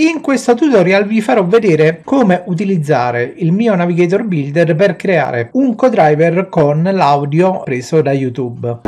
In questo tutorial vi farò vedere come utilizzare il mio Navigator Builder per creare un codriver con l'audio preso da YouTube.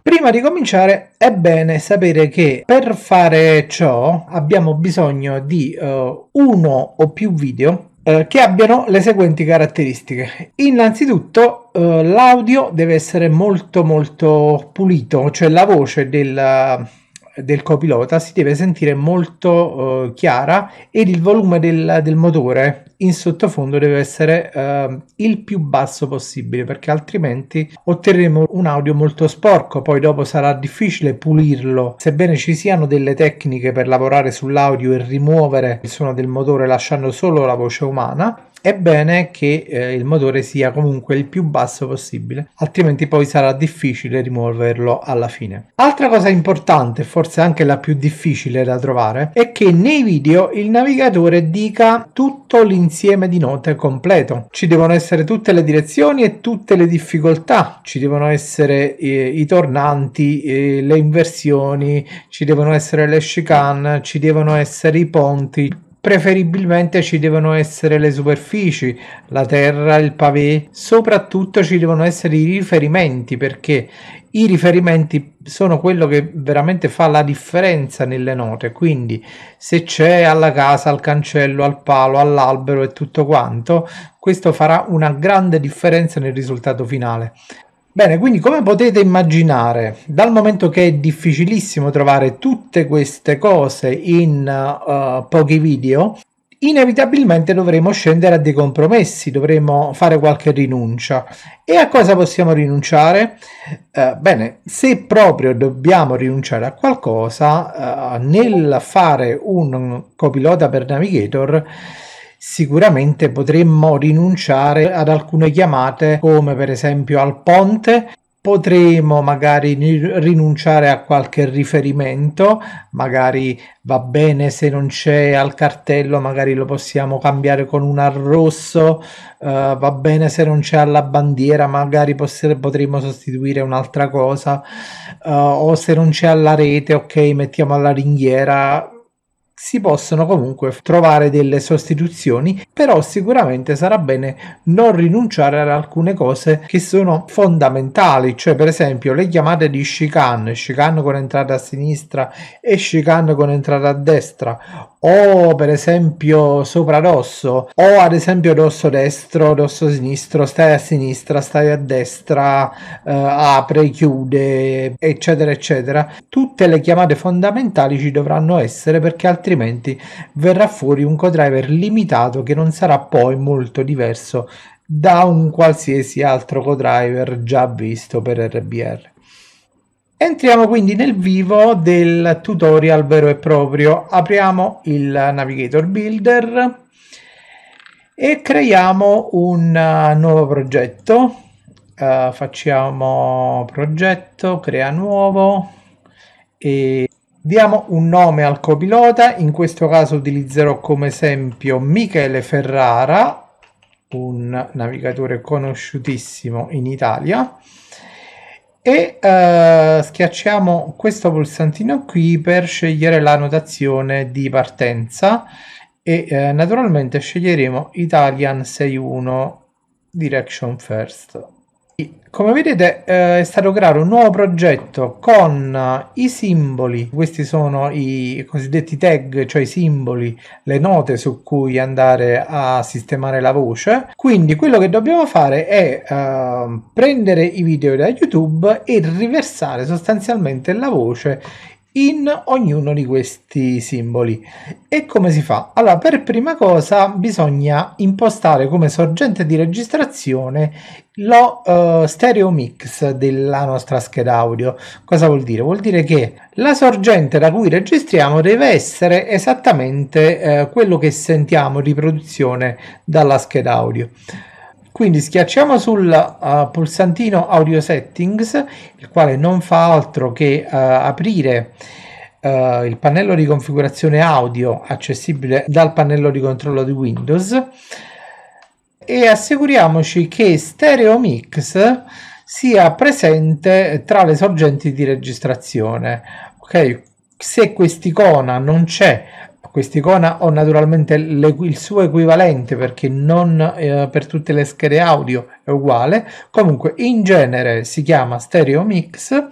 Prima di cominciare è bene sapere che per fare ciò abbiamo bisogno di uno o più video che abbiano le seguenti caratteristiche. Innanzitutto l'audio deve essere molto pulito, cioè la voce del copilota si deve sentire molto chiara ed il volume del motore in sottofondo deve essere il più basso possibile, perché altrimenti otterremo un audio molto sporco. Poi dopo sarà difficile pulirlo, sebbene ci siano delle tecniche per lavorare sull'audio e rimuovere il suono del motore lasciando solo la voce umana. È bene che il motore sia comunque il più basso possibile, altrimenti poi sarà difficile rimuoverlo alla fine. Altra cosa importante, forse anche la più difficile da trovare, è che nei video il navigatore dica tutto l'insieme di note completo. Ci devono essere tutte le direzioni e tutte le difficoltà, ci devono essere i tornanti, le inversioni, ci devono essere le chicane, ci devono essere i ponti. Preferibilmente ci devono essere le superfici, la terra, il pavé, soprattutto ci devono essere i riferimenti, perché i riferimenti sono quello che veramente fa la differenza nelle note. Quindi se c'è alla casa, al cancello, al palo, all'albero e tutto quanto, questo farà una grande differenza nel risultato finale. Bene, quindi come potete immaginare, dal momento che è difficilissimo trovare tutte queste cose in pochi video, inevitabilmente dovremo scendere a dei compromessi, dovremo fare qualche rinuncia. E a cosa possiamo rinunciare? Bene, se proprio dobbiamo rinunciare a qualcosa, nel fare un copilota per Navigator, sicuramente potremmo rinunciare ad alcune chiamate, come per esempio al ponte. Potremo magari rinunciare a qualche riferimento, magari va bene se non c'è al cartello, magari lo possiamo cambiare con un arrosso, va bene se non c'è alla bandiera, magari potremo sostituire un'altra cosa, o se non c'è alla rete, ok, mettiamo alla ringhiera. Si possono comunque trovare delle sostituzioni, però sicuramente sarà bene non rinunciare ad alcune cose che sono fondamentali, cioè per esempio le chiamate di chicane con entrata a sinistra e chicane con entrata a destra, o per esempio sopra rosso, o ad esempio rosso destro, rosso sinistro, stai a sinistra, stai a destra, apre, chiude, eccetera eccetera. Tutte le chiamate fondamentali ci dovranno essere, perché altrimenti verrà fuori un codriver limitato che non sarà poi molto diverso da un qualsiasi altro codriver già visto per RBR. Entriamo quindi nel vivo del tutorial vero e proprio. Apriamo il Navigator Builder e creiamo un nuovo progetto. Facciamo progetto, crea nuovo e diamo un nome al copilota. In questo caso utilizzerò come esempio Michele Ferrara, un navigatore conosciutissimo in Italia, e schiacciamo questo pulsantino qui per scegliere la notazione di partenza e naturalmente sceglieremo Italian 61 Direction First. Come vedete è stato creato un nuovo progetto con i simboli. Questi sono i cosiddetti tag, cioè i simboli, le note su cui andare a sistemare la voce. Quindi quello che dobbiamo fare è prendere i video da YouTube e riversare sostanzialmente la voce in ognuno di questi simboli. E come si fa? Allora, per prima cosa bisogna impostare come sorgente di registrazione lo stereo mix della nostra scheda audio. Cosa vuol dire? Vuol dire che la sorgente da cui registriamo deve essere esattamente quello che sentiamo di produzione dalla scheda audio. Quindi schiacciamo sul pulsantino Audio Settings, il quale non fa altro che aprire il pannello di configurazione audio accessibile dal pannello di controllo di Windows, e assicuriamoci che Stereo Mix sia presente tra le sorgenti di registrazione. Ok, se quest'icona non c'è, quest'icona o naturalmente il suo equivalente, perché non per tutte le schede audio è uguale, comunque in genere si chiama stereo mix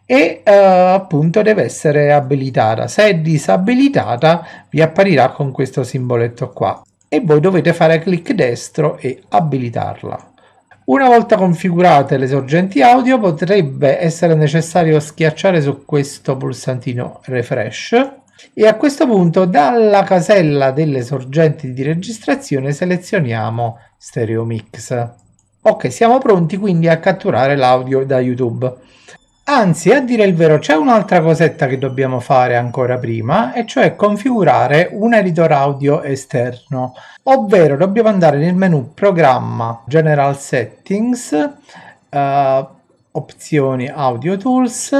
e appunto deve essere abilitata. Se è disabilitata vi apparirà con questo simboletto qua e voi dovete fare clic destro e abilitarla. Una volta configurate le sorgenti audio potrebbe essere necessario schiacciare su questo pulsantino refresh e a questo punto dalla casella delle sorgenti di registrazione selezioniamo Stereo Mix. Ok, siamo pronti quindi a catturare l'audio da YouTube. Anzi, a dire il vero, c'è un'altra cosetta che dobbiamo fare ancora prima, e cioè configurare un editor audio esterno, ovvero dobbiamo andare nel menu Programma, General Settings, Opzioni Audio Tools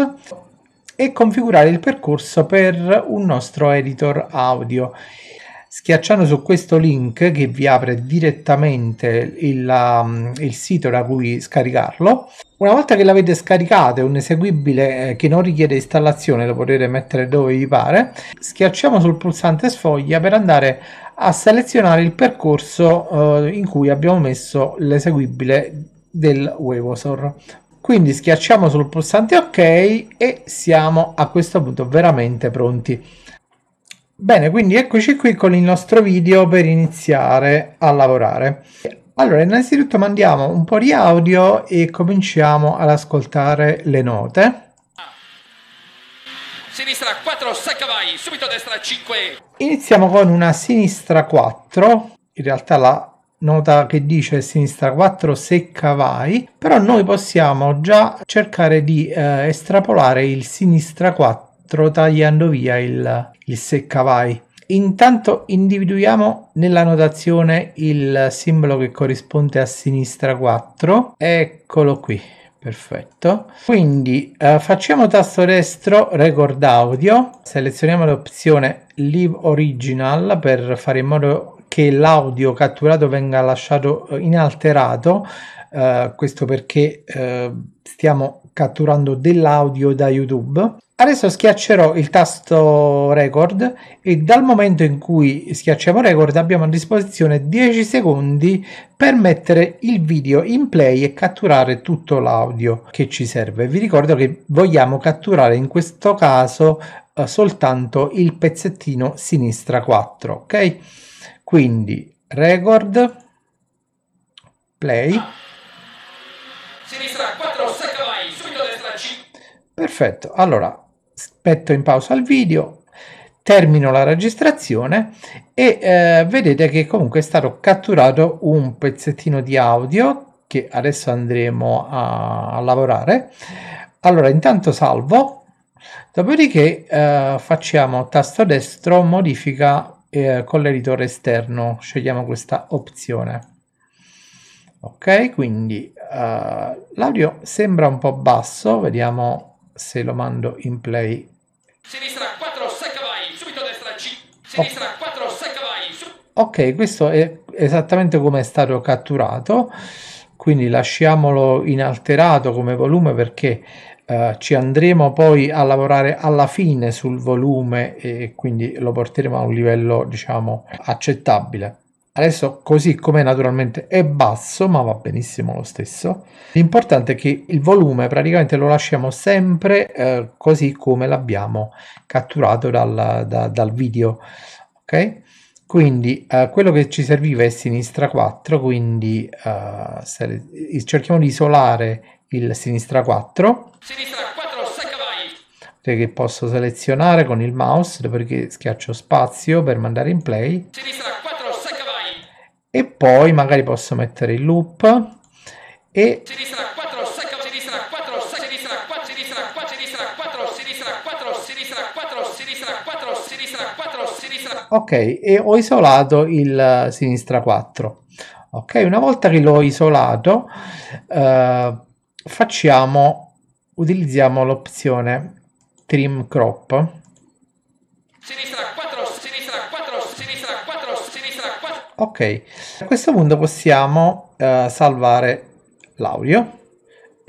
e configurare il percorso per un nostro editor audio. Schiacciando su questo link che vi apre direttamente il sito da cui scaricarlo. Una volta che l'avete scaricato, è un eseguibile che non richiede installazione, lo potete mettere dove vi pare. Schiacciamo sul pulsante sfoglia per andare a selezionare il percorso in cui abbiamo messo l'eseguibile del Webosor. Quindi schiacciamo sul pulsante ok e siamo a questo punto veramente pronti. Bene, quindi eccoci qui con il nostro video per iniziare a lavorare. Allora, innanzitutto mandiamo un po' di audio e cominciamo ad ascoltare le note. Sinistra 4, secca vai, subito destra 5. Iniziamo con una sinistra 4, in realtà la nota che dice sinistra 4 secca vai, però noi possiamo già cercare di estrapolare il sinistra 4 tagliando via il secca vai. Intanto individuiamo nella notazione il simbolo che corrisponde a sinistra 4, eccolo qui, perfetto. Quindi facciamo tasto destro record audio, selezioniamo l'opzione leave original per fare in modo che l'audio catturato venga lasciato inalterato, questo perché stiamo catturando dell'audio da YouTube. Adesso schiaccerò il tasto record e dal momento in cui schiacciamo record abbiamo a disposizione 10 secondi per mettere il video in play e catturare tutto l'audio che ci serve. Vi ricordo che vogliamo catturare in questo caso soltanto il pezzettino sinistra 4, ok? Quindi record, play. Sinistra 4, secca vai, subito destra 5. Perfetto, allora metto in pausa il video, termino la registrazione e vedete che comunque è stato catturato un pezzettino di audio che adesso andremo a lavorare. Allora intanto salvo, dopodiché facciamo tasto destro modifica con l'editore esterno, scegliamo questa opzione. Ok, quindi l'audio sembra un po' basso, vediamo se lo mando in play. Sinistra 4, secca vai, subito destra 5. Sinistra 4, secca vai. Ok, questo è esattamente come è stato catturato, quindi lasciamolo inalterato come volume perché ci andremo poi a lavorare alla fine sul volume e quindi lo porteremo a un livello, diciamo, accettabile. Adesso così come naturalmente è basso, ma va benissimo lo stesso. L'importante è che il volume praticamente lo lasciamo sempre così come l'abbiamo catturato dal video, ok? Quindi quello che ci serviva è sinistra 4, quindi cerchiamo di isolare il sinistra 4. Sinistra 4, secca vai. Che posso selezionare con il mouse, dopodiché schiaccio spazio per mandare in play. Sinistra 4, secca vai. E poi magari posso mettere il loop e Sinistra 4, secca vai. Sinistra 4, sinistra 4, sinistra 4, sinistra 4, sinistra 4, sinistra 4, sinistra 4, sinistra 4, sinistra. ok, e ho isolato il sinistra 4. Ok, una volta che l'ho isolato utilizziamo l'opzione trim crop. Sinistra 4, sinistra 4, sinistra 4, sinistra 4. Ok, a questo punto possiamo salvare l'audio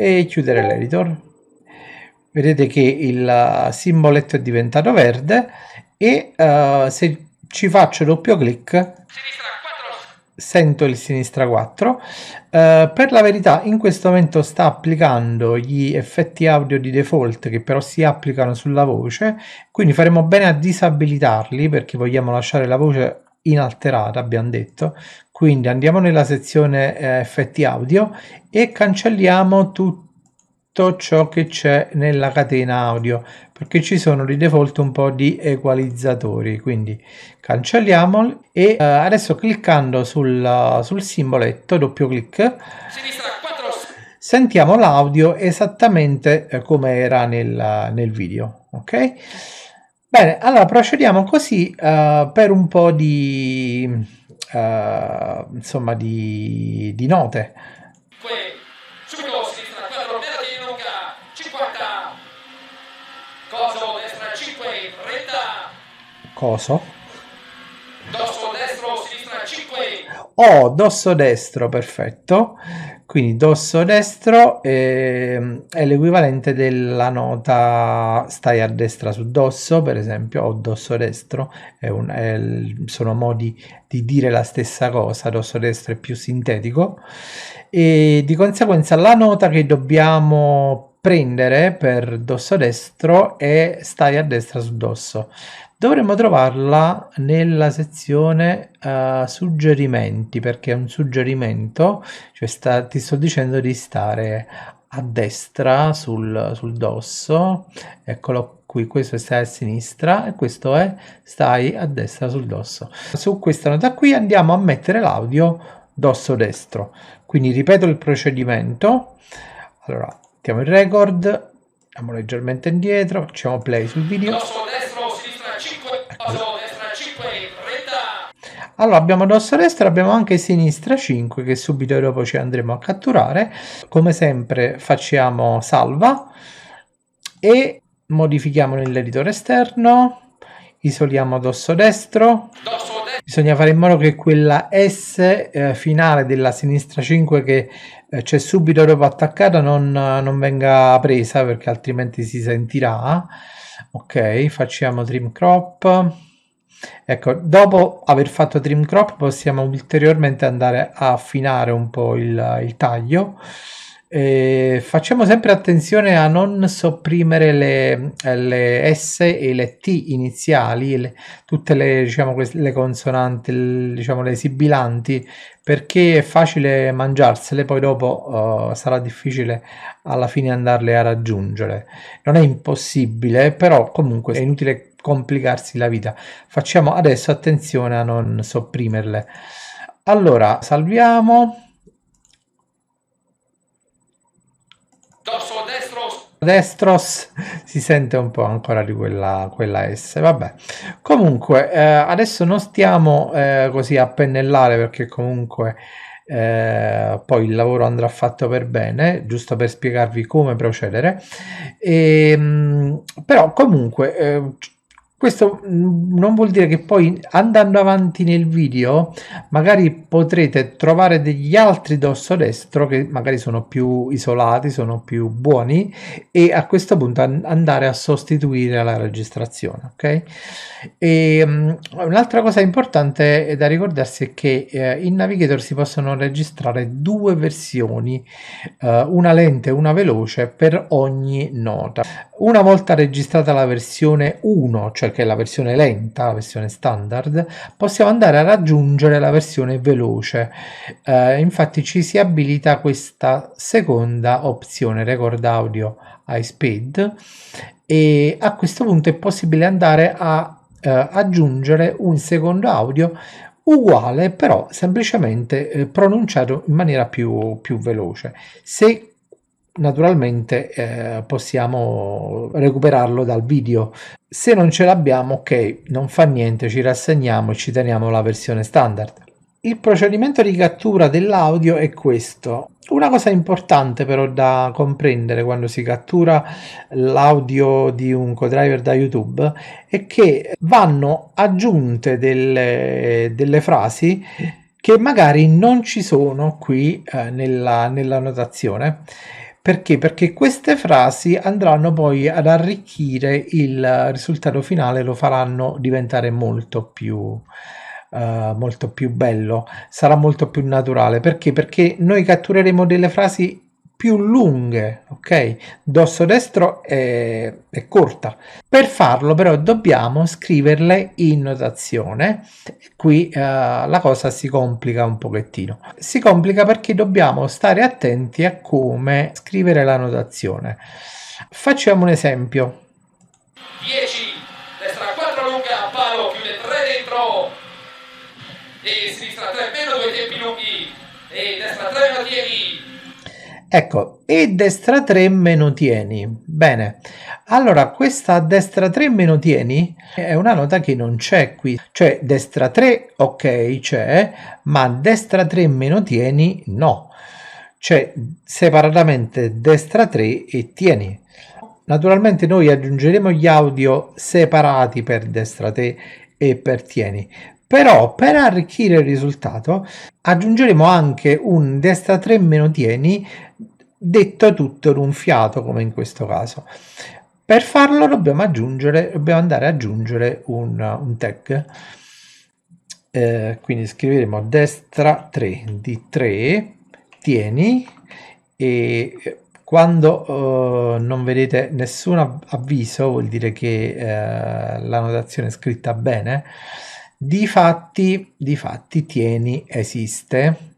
e chiudere l'editor. Vedete che il simboletto è diventato verde e se ci faccio doppio clic Sinistra 4. sento il sinistra 4. Per la verità in questo momento sta applicando gli effetti audio di default che però si applicano sulla voce, quindi faremo bene a disabilitarli perché vogliamo lasciare la voce inalterata, abbiamo detto. Quindi andiamo nella sezione effetti audio e cancelliamo tutto ciò che c'è nella catena audio, perché ci sono di default un po' di equalizzatori, quindi cancelliamoli e adesso cliccando sul simboletto, doppio clic, Sinistra 4. sentiamo l'audio esattamente come era nel video. Ok, bene, allora procediamo così per un po' di insomma di note. Subito sinistra 4, Melody lunga 50. Coso destra 5, 30. Coso? Dosso destro sinistra 5. Oh, dosso destro, perfetto. Quindi dosso destro è l'equivalente della nota stai a destra su dosso, per esempio, o dosso destro, sono modi di dire la stessa cosa, dosso destro è più sintetico e di conseguenza la nota che dobbiamo prendere per dosso destro è stai a destra su dosso. Dovremmo trovarla nella sezione suggerimenti, perché è un suggerimento, cioè ti sto dicendo di stare a destra sul dosso, eccolo qui, questo è stai a sinistra e questo è stai a destra sul dosso. Su questa nota qui andiamo a mettere l'audio dosso destro, quindi ripeto il procedimento. Allora, mettiamo il record, andiamo leggermente indietro, facciamo play sul video. Dosso destro sinistra 5. Dosso destra 5, 30. Allora abbiamo dosso destro, abbiamo anche sinistra 5 che subito dopo ci andremo a catturare. Come sempre facciamo salva e modifichiamo nell'editore esterno, isoliamo dosso destro. Bisogna fare in modo che quella S finale della sinistra 5 che c'è subito dopo attaccata non venga presa, perché altrimenti si sentirà. Ok, facciamo trim crop. Ecco, dopo aver fatto trim crop possiamo ulteriormente andare a affinare un po' il taglio. Facciamo sempre attenzione a non sopprimere le S e le T iniziali, tutte le, diciamo, le consonanti, diciamo, le sibilanti, perché è facile mangiarsele, poi dopo sarà difficile alla fine andarle a raggiungere. Non è impossibile, però comunque è inutile complicarsi la vita. Facciamo adesso attenzione a non sopprimerle. Allora, salviamo. Dosso Destros si sente un po' ancora di quella S, vabbè. Comunque adesso non stiamo così a pennellare, perché comunque poi il lavoro andrà fatto per bene, giusto per spiegarvi come procedere. Però comunque questo non vuol dire che poi andando avanti nel video magari potrete trovare degli altri dosso destro che magari sono più isolati, sono più buoni, e a questo punto andare a sostituire la registrazione. Ok, e un'altra cosa importante da ricordarsi è che in Navigator si possono registrare due versioni, una lenta e una veloce per ogni nota. Una volta registrata la versione 1, cioè che è la versione lenta, la versione standard, possiamo andare a raggiungere la versione veloce. Infatti ci si abilita questa seconda opzione, record audio high speed, e a questo punto è possibile andare a aggiungere un secondo audio uguale, però semplicemente pronunciato in maniera più veloce, se naturalmente possiamo recuperarlo dal video. Se non ce l'abbiamo, ok, non fa niente, ci rassegniamo e ci teniamo la versione standard. Il procedimento di cattura dell'audio è questo. Una cosa importante però da comprendere quando si cattura l'audio di un codriver da YouTube è che vanno aggiunte delle frasi che magari non ci sono qui nella notazione, Perché? Perché queste frasi andranno poi ad arricchire il risultato finale, lo faranno diventare molto più bello, sarà molto più naturale. Perché? Perché noi cattureremo delle frasi più lunghe, ok? Dosso destro è corta. Per farlo però dobbiamo scriverle in notazione. Qui la cosa si complica un pochettino. Si complica perché dobbiamo stare attenti a come scrivere la notazione. Facciamo un esempio. 10, destra 4 lunga, palo, chiude 3 dentro, e sinistra 3 meno 2 tempi lunghi, e destra 3 meno tieni. Ecco, e destra 3 meno tieni. Bene, allora questa destra 3 meno tieni è una nota che non c'è qui. Cioè destra 3 ok c'è, ma destra 3 meno tieni no. C'è separatamente destra 3 e tieni. Naturalmente noi aggiungeremo gli audio separati per destra 3 e per tieni. Però per arricchire il risultato aggiungeremo anche un destra 3 meno tieni detto tutto in un fiato, come in questo caso. Per farlo dobbiamo andare ad aggiungere un tag. Quindi scriveremo destra 3 di 3 tieni, e quando non vedete nessun avviso vuol dire che la notazione è scritta bene. Difatti tieni esiste.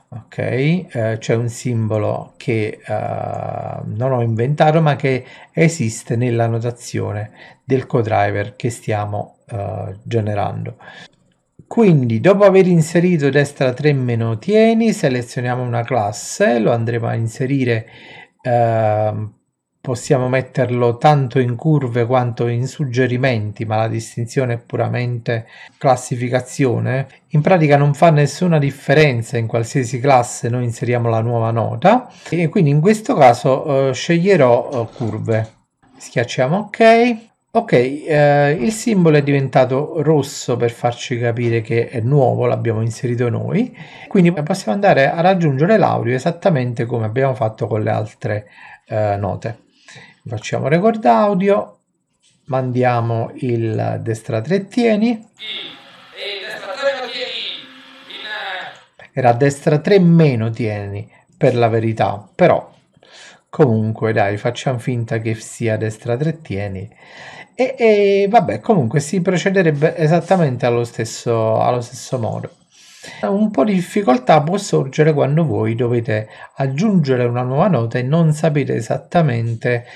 Ok, c'è un simbolo che non ho inventato ma che esiste nella notazione del codriver che stiamo generando. Quindi dopo aver inserito destra 3 meno tieni, selezioniamo una classe, lo andremo a inserire, possiamo metterlo tanto in curve quanto in suggerimenti, ma la distinzione è puramente classificazione. In pratica non fa nessuna differenza, in qualsiasi classe noi inseriamo la nuova nota, e quindi in questo caso sceglierò curve. Schiacciamo ok. Ok, il simbolo è diventato rosso per farci capire che è nuovo, l'abbiamo inserito noi, quindi possiamo andare a raggiungere l'audio esattamente come abbiamo fatto con le altre note. Facciamo record audio, mandiamo il destra 3 tieni, E destra 3 meno tieni, era destra 3 meno tieni per la verità, però comunque dai, facciamo finta che sia destra 3 tieni. E vabbè, comunque si procederebbe esattamente allo stesso modo. Un po' di difficoltà può sorgere quando voi dovete aggiungere una nuova nota e non sapete esattamente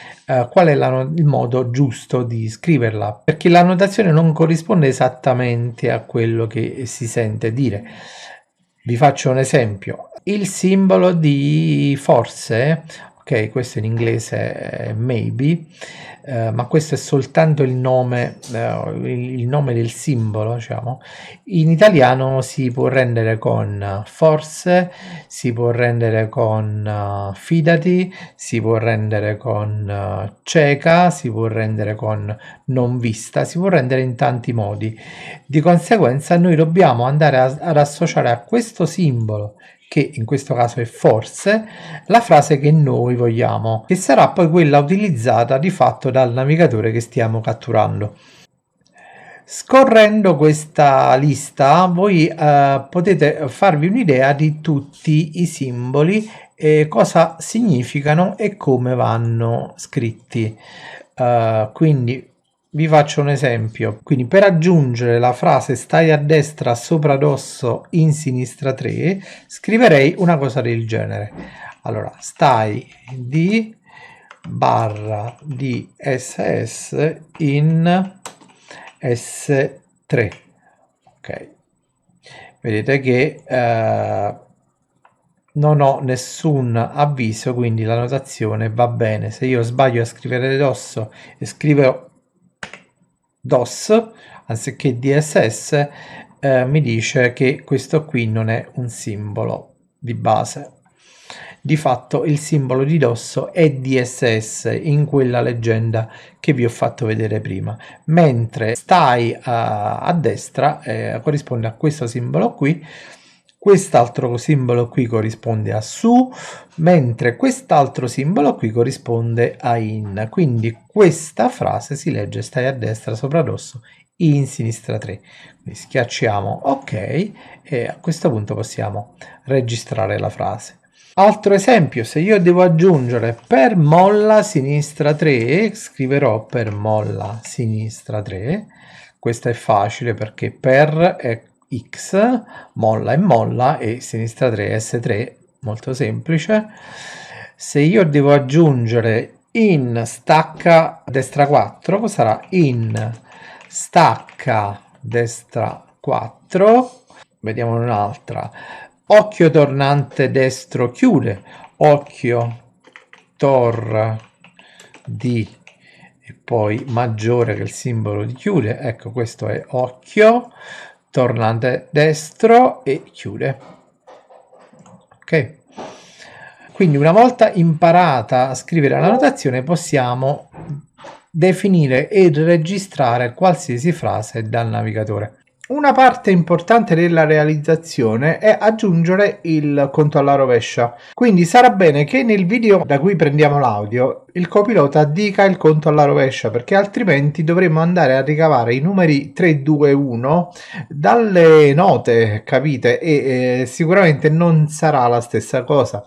qual è il modo giusto di scriverla, perché la notazione non corrisponde esattamente a quello che si sente dire. Vi faccio un esempio. Il simbolo di forse, ok, questo in inglese è maybe, ma questo è soltanto il nome del simbolo, diciamo. In italiano si può rendere con forse, si può rendere con fidati, si può rendere con cieca, si può rendere con non vista, si può rendere in tanti modi. Di conseguenza noi dobbiamo andare ad associare a questo simbolo, che in questo caso è forse, la frase che noi vogliamo, che sarà poi quella utilizzata di fatto dal navigatore che stiamo catturando. Scorrendo questa lista voi potete farvi un'idea di tutti i simboli, cosa significano e come vanno scritti. Quindi vi faccio un esempio. Quindi per aggiungere la frase stai a destra sopra dosso in sinistra 3 scriverei una cosa del genere. Allora, stai di barra di SS in S3. Ok, vedete che non ho nessun avviso, quindi la notazione va bene. Se io sbaglio a scrivere dosso e scrivo DOS anziché DSS, mi dice che questo qui non è un simbolo di base. Di fatto il simbolo di dosso è DSS in quella leggenda che vi ho fatto vedere prima, mentre stai a destra corrisponde a questo simbolo qui, quest'altro simbolo qui corrisponde a su, mentre quest'altro simbolo qui corrisponde a in. Quindi questa frase si legge stai a destra sopra rosso, in sinistra 3. Quindi schiacciamo ok e a questo punto possiamo registrare la frase. Altro esempio, se io devo aggiungere per molla sinistra 3, scriverò per molla sinistra 3. Questo è facile perché per è x, molla è molla e sinistra 3 è S3, molto semplice. Se io devo aggiungere in stacca destra 4, sarà in stacca destra 4. Vediamo un'altra. Occhio tornante destro chiude, occhio tor di e poi maggiore che il simbolo di chiude. Ecco, questo è occhio tornante destro e chiude. Ok, quindi una volta imparata a scrivere la notazione possiamo definire e registrare qualsiasi frase dal navigatore. Una parte importante della realizzazione è aggiungere il conto alla rovescia, quindi sarà bene che nel video da cui prendiamo l'audio il copilota dica il conto alla rovescia, perché altrimenti dovremmo andare a ricavare i numeri 3, 2, 1 dalle note, capite? E sicuramente non sarà la stessa cosa.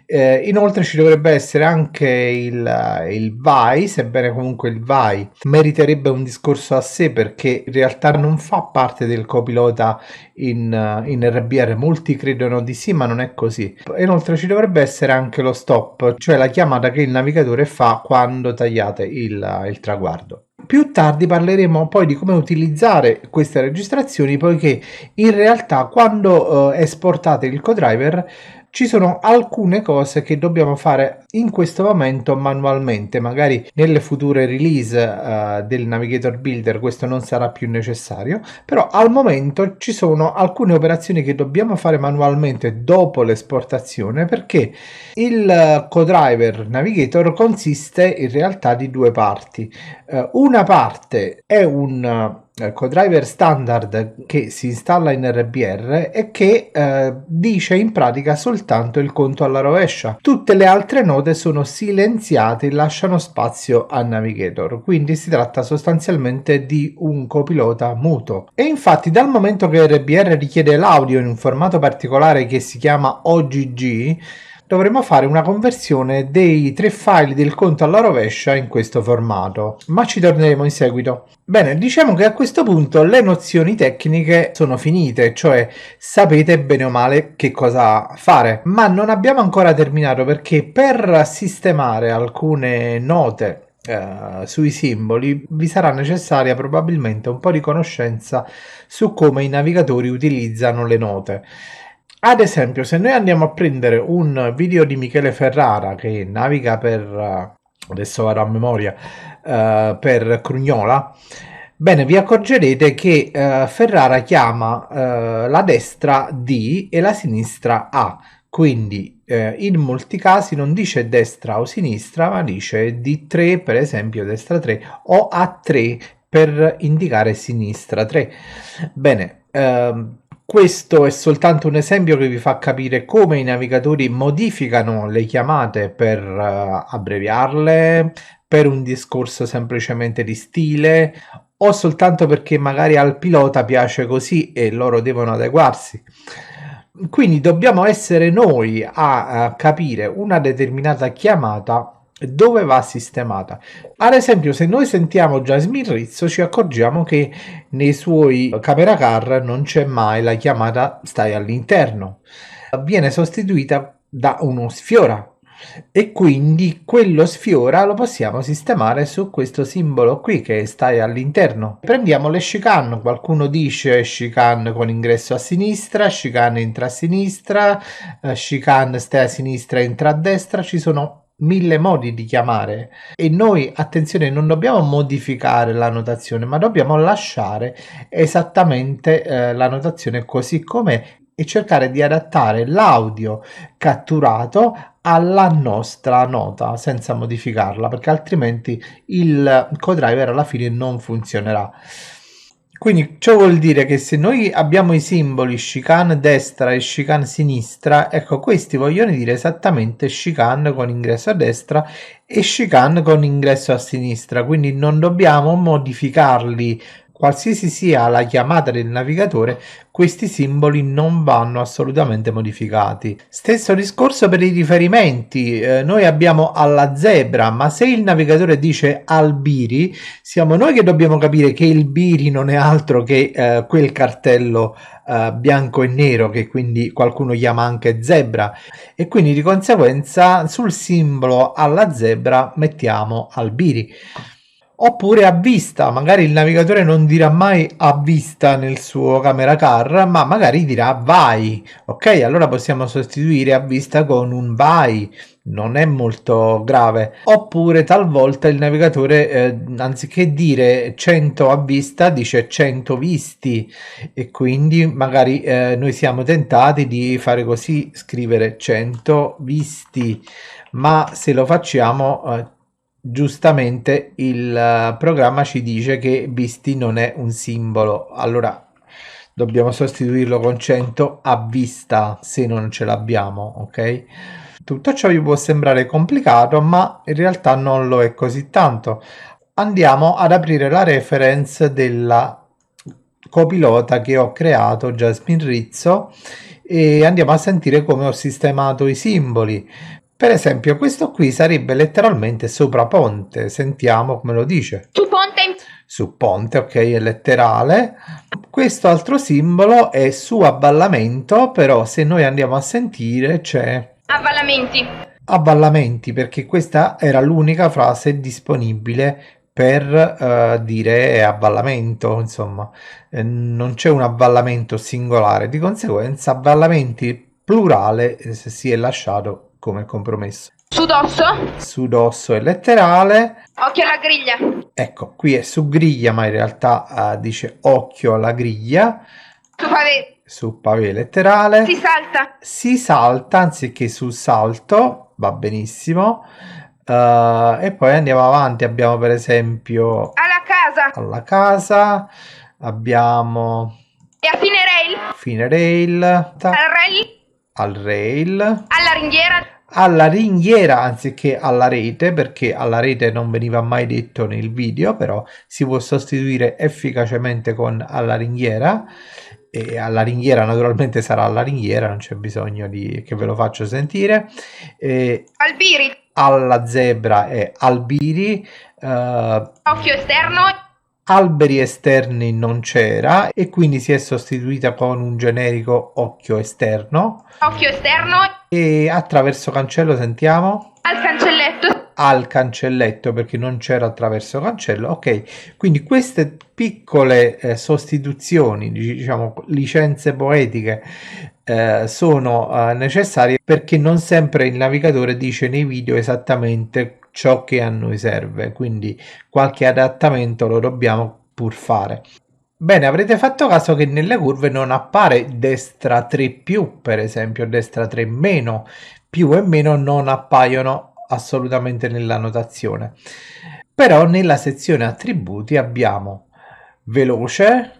Inoltre ci dovrebbe essere anche il vai, sebbene comunque il vai meriterebbe un discorso a sé perché in realtà non fa parte del copilota in RBR. Molti credono di sì, ma non è così. Inoltre ci dovrebbe essere anche lo stop, cioè la chiamata che il navigatore fa quando tagliate il traguardo. Più tardi parleremo poi di come utilizzare queste registrazioni, poiché in realtà quando esportate il codriver ci sono alcune cose che dobbiamo fare in questo momento manualmente. Magari nelle future release del Navigator Builder questo non sarà più necessario, però al momento ci sono alcune operazioni che dobbiamo fare manualmente dopo l'esportazione, perché il codriver Navigator consiste in realtà di due parti. Una parte è un codriver standard che si installa in RBR e che dice in pratica soltanto il conto alla rovescia. Tutte le altre note sono silenziate e lasciano spazio al navigator, quindi si tratta sostanzialmente di un copilota muto. E infatti dal momento che RBR richiede l'audio in un formato particolare che si chiama OGG, dovremo fare una conversione dei 3 file del conto alla rovescia in questo formato, ma ci torneremo in seguito. Bene, diciamo che a questo punto le nozioni tecniche sono finite, cioè sapete bene o male che cosa fare, ma non abbiamo ancora terminato perché per sistemare alcune note sui simboli vi sarà necessaria probabilmente un po' di conoscenza su come i navigatori utilizzano le note. Ad esempio, se noi andiamo a prendere un video di Michele Ferrara che naviga per, adesso vado a memoria, per Crugnola, bene, vi accorgerete che Ferrara chiama la destra D e la sinistra A, quindi in molti casi non dice destra o sinistra, ma dice D3, per esempio destra 3, o A3 per indicare sinistra 3. Bene, questo è soltanto un esempio che vi fa capire come i navigatori modificano le chiamate per abbreviarle, per un discorso semplicemente di stile o soltanto perché magari al pilota piace così e loro devono adeguarsi. Quindi dobbiamo essere noi a capire una determinata chiamata dove va sistemata. Ad esempio, se noi sentiamo Jasmine Rizzo ci accorgiamo che nei suoi camera car non c'è mai la chiamata stai all'interno, viene sostituita da uno sfiora e quindi quello sfiora lo possiamo sistemare su questo simbolo qui che stai all'interno. Prendiamo le chicane, qualcuno dice chicane con ingresso a sinistra, chicane entra a sinistra, chicane stai a sinistra entra a destra, ci sono 1000 modi di chiamare e noi, attenzione, non dobbiamo modificare la notazione ma dobbiamo lasciare esattamente la notazione così com'è e cercare di adattare l'audio catturato alla nostra nota senza modificarla, perché altrimenti il codriver alla fine non funzionerà. Quindi ciò vuol dire che se noi abbiamo i simboli chicane destra e chicane sinistra, ecco, questi vogliono dire esattamente chicane con ingresso a destra e chicane con ingresso a sinistra, quindi non dobbiamo modificarli. Qualsiasi sia la chiamata del navigatore, questi simboli non vanno assolutamente modificati. Stesso discorso per i riferimenti. Noi abbiamo alla zebra, ma se il navigatore dice al biri, siamo noi che dobbiamo capire che il biri non è altro che quel cartello bianco e nero, che quindi qualcuno chiama anche zebra, e quindi di conseguenza sul simbolo alla zebra mettiamo al biri. Oppure a vista, magari il navigatore non dirà mai a vista nel suo camera car, ma magari dirà vai. Ok, allora possiamo sostituire a vista con un vai, non è molto grave. Oppure talvolta il navigatore anziché dire 100 a vista dice 100 visti, e quindi magari noi siamo tentati di fare così, scrivere 100 visti, ma se lo facciamo giustamente il programma ci dice che visti non è un simbolo, allora dobbiamo sostituirlo con 100 a vista se non ce l'abbiamo. Ok, tutto ciò vi può sembrare complicato, ma in realtà non lo è così tanto. Andiamo ad aprire la reference della copilota che ho creato, Jasmine Rizzo, e andiamo a sentire come ho sistemato i simboli. Per esempio, questo qui sarebbe letteralmente sopra ponte. Sentiamo come lo dice. Su ponte. Su ponte, ok, è letterale. Questo altro simbolo è su avvallamento, però se noi andiamo a sentire c'è Avvallamenti. avvallamenti, perché questa era l'unica frase disponibile per dire avvallamento, insomma, non c'è un avvallamento singolare, di conseguenza avvallamenti plurale si è lasciato come compromesso. Sudosso. Sudosso è letterale. Occhio alla griglia. Ecco, qui è su griglia, ma in realtà dice occhio alla griglia. Su pavé. Su pavé letterale. Si salta. Si salta anziché sul salto, va benissimo. E poi andiamo avanti, abbiamo per esempio Alla casa. alla casa, abbiamo E a fine rail. fine rail, Al rail. al rail, Alla ringhiera. alla ringhiera anziché alla rete, perché alla rete non veniva mai detto nel video, però si può sostituire efficacemente con alla ringhiera, e alla ringhiera naturalmente sarà alla ringhiera, non c'è bisogno che ve lo faccio sentire. Al biri. Alla zebra è albiri, Occhio esterno. alberi esterni non c'era e quindi si è sostituita con un generico occhio esterno. Occhio esterno. E attraverso cancello sentiamo Al cancelletto. al cancelletto, perché non c'era attraverso cancello. Ok, quindi queste piccole sostituzioni, diciamo licenze poetiche, sono necessarie, perché non sempre il navigatore dice nei video esattamente ciò che a noi serve, quindi qualche adattamento lo dobbiamo pur fare. Bene, avrete fatto caso che nelle curve non appare destra 3 più, per esempio, destra 3 meno, più e meno non appaiono assolutamente nella notazione. Però nella sezione attributi abbiamo veloce,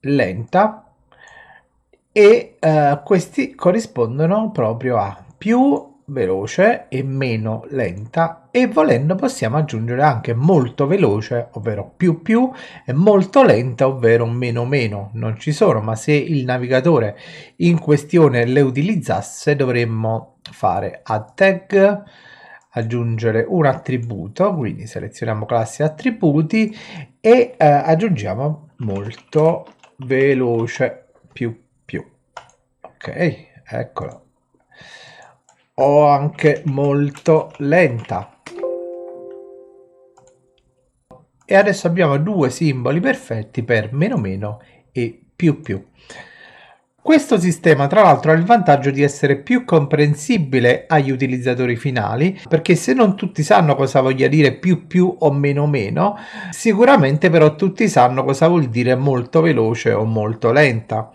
lenta, e questi corrispondono proprio a più veloce e meno lenta, e volendo possiamo aggiungere anche molto veloce, ovvero più più, e molto lenta, ovvero meno meno. Non ci sono, ma se il navigatore in questione le utilizzasse dovremmo fare add tag, aggiungere un attributo, quindi selezioniamo classe attributi e aggiungiamo molto veloce più più. Ok, eccolo. O anche molto lenta. E adesso abbiamo due simboli perfetti per meno meno e più più. Questo sistema tra l'altro ha il vantaggio di essere più comprensibile agli utilizzatori finali, perché se non tutti sanno cosa voglia dire più più o meno meno, sicuramente però tutti sanno cosa vuol dire molto veloce o molto lenta.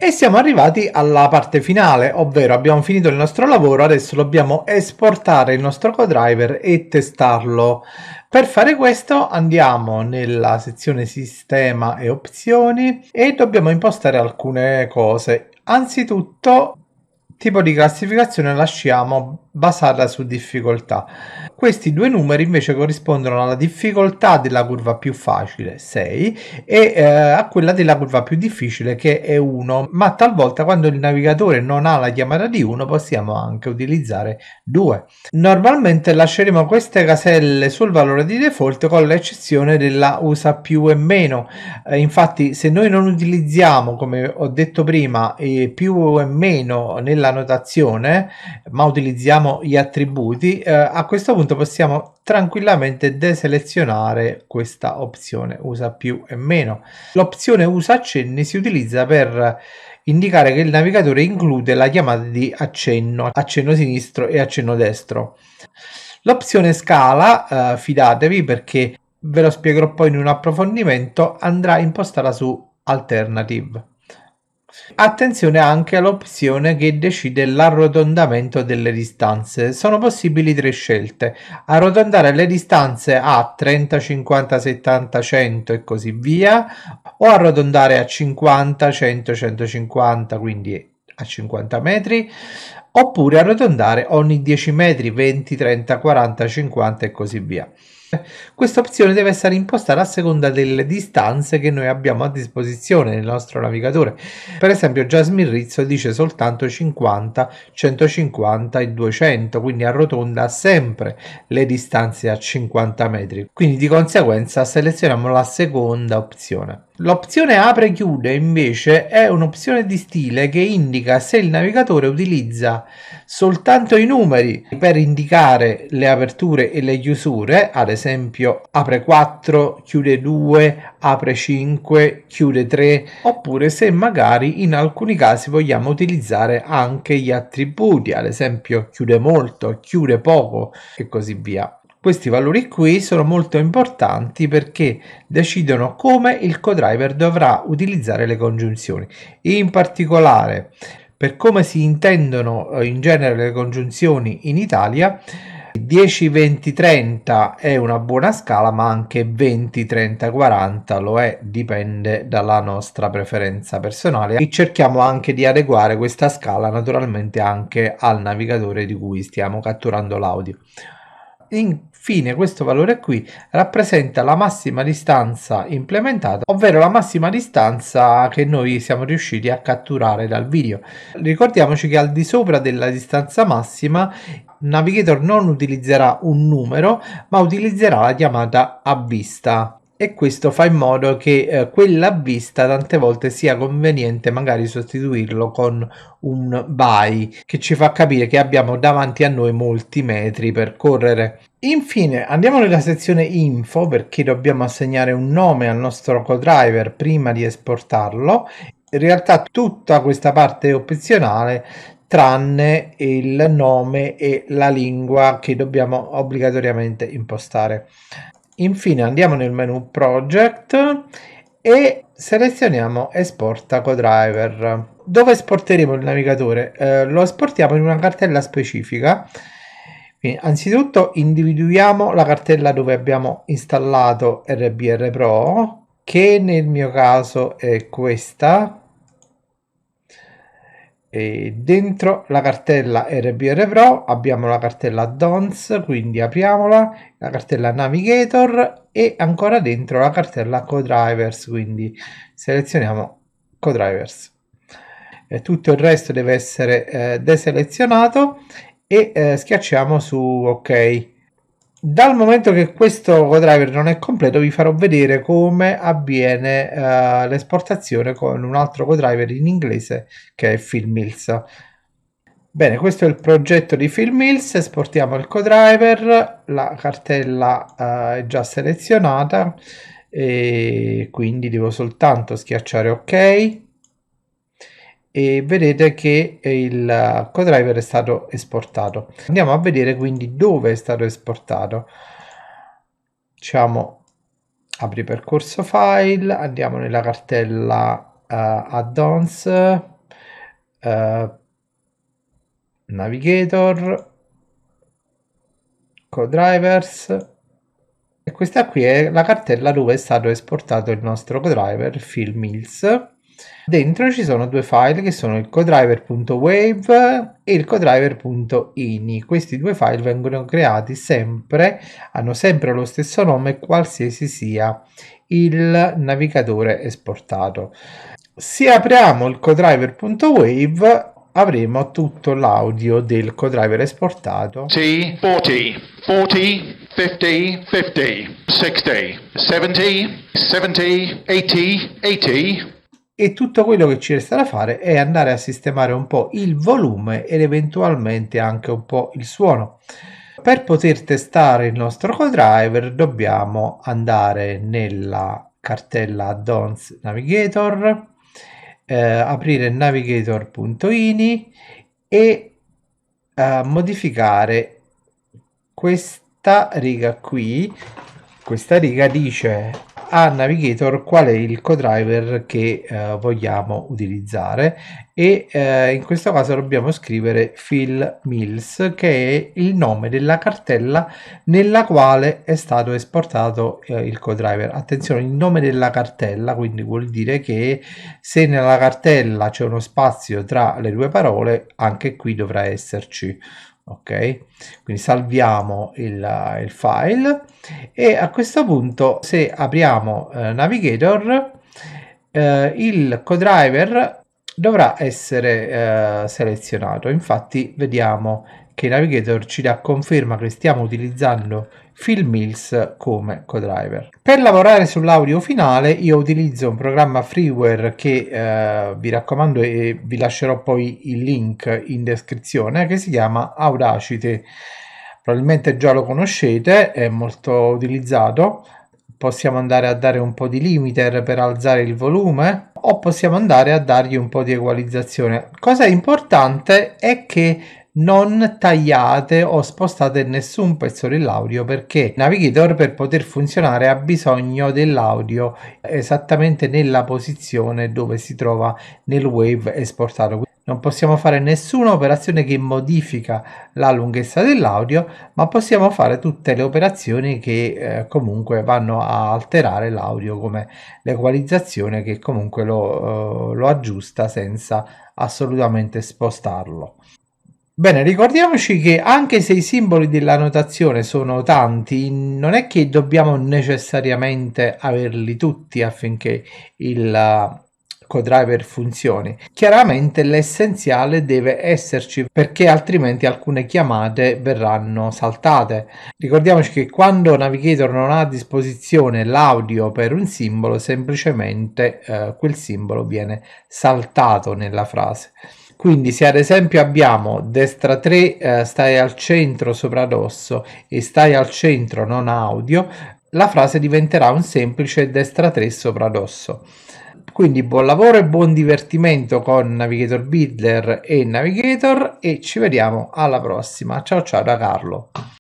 E siamo arrivati alla parte finale, ovvero abbiamo finito il nostro lavoro, adesso dobbiamo esportare il nostro codriver e testarlo. Per fare questo andiamo nella sezione sistema e opzioni e dobbiamo impostare alcune cose. Anzitutto, tipo di classificazione lasciamo basata su difficoltà. Questi due numeri invece corrispondono alla difficoltà della curva più facile, 6, e a quella della curva più difficile, che è 1, ma talvolta quando il navigatore non ha la chiamata di 1 possiamo anche utilizzare 2. Normalmente lasceremo queste caselle sul valore di default con l'eccezione della usa più e meno. Infatti se noi non utilizziamo, come ho detto prima, più e meno nella notazione, ma utilizziamo gli attributi, a questo punto possiamo tranquillamente deselezionare questa opzione usa più e meno. L'opzione usa accenni si utilizza per indicare che il navigatore include la chiamata di accenno, accenno sinistro e accenno destro. L'opzione scala, fidatevi perché ve lo spiegherò poi in un approfondimento, andrà impostata su alternative. Attenzione anche all'opzione che decide l'arrotondamento delle distanze. Sono possibili tre scelte: arrotondare le distanze a 30, 50, 70, 100 e così via, o arrotondare a 50, 100, 150, quindi a 50 metri, oppure arrotondare ogni 10 metri, 20, 30, 40, 50 e così via. Questa opzione deve essere impostata a seconda delle distanze che noi abbiamo a disposizione nel nostro navigatore. Per esempio Jasmine Rizzo dice soltanto 50, 150 e 200, quindi arrotonda sempre le distanze a 50 metri. Quindi di conseguenza selezioniamo la seconda opzione. L'opzione apre e chiude invece è un'opzione di stile che indica se il navigatore utilizza soltanto i numeri per indicare le aperture e le chiusure, ad esempio apre 4, chiude 2, apre 5, chiude 3, oppure se magari in alcuni casi vogliamo utilizzare anche gli attributi, ad esempio chiude molto, chiude poco e così via. Questi valori qui sono molto importanti perché decidono come il codriver dovrà utilizzare le congiunzioni. In particolare, per come si intendono in genere le congiunzioni in Italia, 10, 20, 30 è una buona scala, ma anche 20, 30, 40 lo è, dipende dalla nostra preferenza personale. E cerchiamo anche di adeguare questa scala naturalmente anche al navigatore di cui stiamo catturando l'audio. Infine questo valore qui rappresenta la massima distanza implementata, ovvero la massima distanza che noi siamo riusciti a catturare dal video. Ricordiamoci che al di sopra della distanza massima Navigator non utilizzerà un numero, ma utilizzerà la chiamata a vista. E questo fa in modo che quella a vista tante volte sia conveniente magari sostituirlo con un by, che ci fa capire che abbiamo davanti a noi molti metri per correre. Infine andiamo nella sezione info perché dobbiamo assegnare un nome al nostro codriver prima di esportarlo. In realtà tutta questa parte è opzionale tranne il nome e la lingua che dobbiamo obbligatoriamente impostare. Infine andiamo nel menu Project e selezioniamo Esporta codriver. Dove esporteremo il navigatore? Lo esportiamo in una cartella specifica. Quindi, anzitutto individuiamo la cartella dove abbiamo installato RBR Pro, che nel mio caso è questa. E dentro la cartella RBR Pro abbiamo la cartella Addons, quindi apriamola, la cartella Navigator e ancora dentro la cartella Codrivers, quindi selezioniamo Codrivers. Tutto il resto deve essere deselezionato e schiacciamo su OK. Dal momento che questo codriver non è completo vi farò vedere come avviene l'esportazione con un altro codriver in inglese che è FilmMills. Bene, questo è il progetto di FilmMills, esportiamo il codriver, la cartella è già selezionata e quindi devo soltanto schiacciare OK e vedete che il codriver è stato esportato. Andiamo a vedere quindi dove è stato esportato. Diciamo apri percorso file, andiamo nella cartella add-ons, navigator, codrivers, e questa qui è la cartella dove è stato esportato il nostro codriver FilmMills. Dentro ci sono due file che sono il codriver.wave e il codriver.ini. Questi due file vengono creati sempre, hanno sempre lo stesso nome qualsiasi sia il navigatore esportato. Se apriamo il codriver.wave avremo tutto l'audio del codriver esportato. 40, 40, 50, 50, 60, 70, 70, 80, 80. E tutto quello che ci resta da fare è andare a sistemare un po' il volume ed eventualmente anche un po' il suono. Per poter testare il nostro codriver dobbiamo andare nella cartella add-ons navigator, aprire navigator.ini e modificare questa riga qui. Questa riga dice a navigator qual è il codriver che vogliamo utilizzare e in questo caso dobbiamo scrivere FilmMills, che è il nome della cartella nella quale è stato esportato il codriver. Attenzione, il nome della cartella, quindi vuol dire che se nella cartella c'è uno spazio tra le due parole, anche qui dovrà esserci. Ok, quindi salviamo il file e a questo punto, se apriamo navigator, il codriver dovrà essere selezionato. Infatti vediamo che navigator ci dà conferma che stiamo utilizzando FilmMills come codriver. Per lavorare sull'audio finale io utilizzo un programma freeware che vi raccomando e vi lascerò poi il link in descrizione, che si chiama Audacity. Probabilmente già lo conoscete, è molto utilizzato. Possiamo andare a dare un po' di limiter per alzare il volume o possiamo andare a dargli un po' di equalizzazione. Cosa importante è che non tagliate o spostate nessun pezzo dell'audio, perché Navigator, per poter funzionare, ha bisogno dell'audio esattamente nella posizione dove si trova nel wave esportato. Non possiamo fare nessuna operazione che modifica la lunghezza dell'audio, ma possiamo fare tutte le operazioni che comunque vanno a alterare l'audio, come l'equalizzazione, che comunque lo aggiusta senza assolutamente spostarlo. Bene, ricordiamoci che anche se i simboli della notazione sono tanti, non è che dobbiamo necessariamente averli tutti affinché il codriver funzioni. Chiaramente l'essenziale deve esserci, perché altrimenti alcune chiamate verranno saltate. Ricordiamoci che quando Navigator non ha a disposizione l'audio per un simbolo, semplicemente quel simbolo viene saltato nella frase. Quindi se ad esempio abbiamo destra 3 stai al centro sopra dosso e stai al centro non audio, la frase diventerà un semplice destra 3 sopra dosso. Quindi buon lavoro e buon divertimento con Navigator Builder e Navigator, e ci vediamo alla prossima. Ciao ciao da Carlo.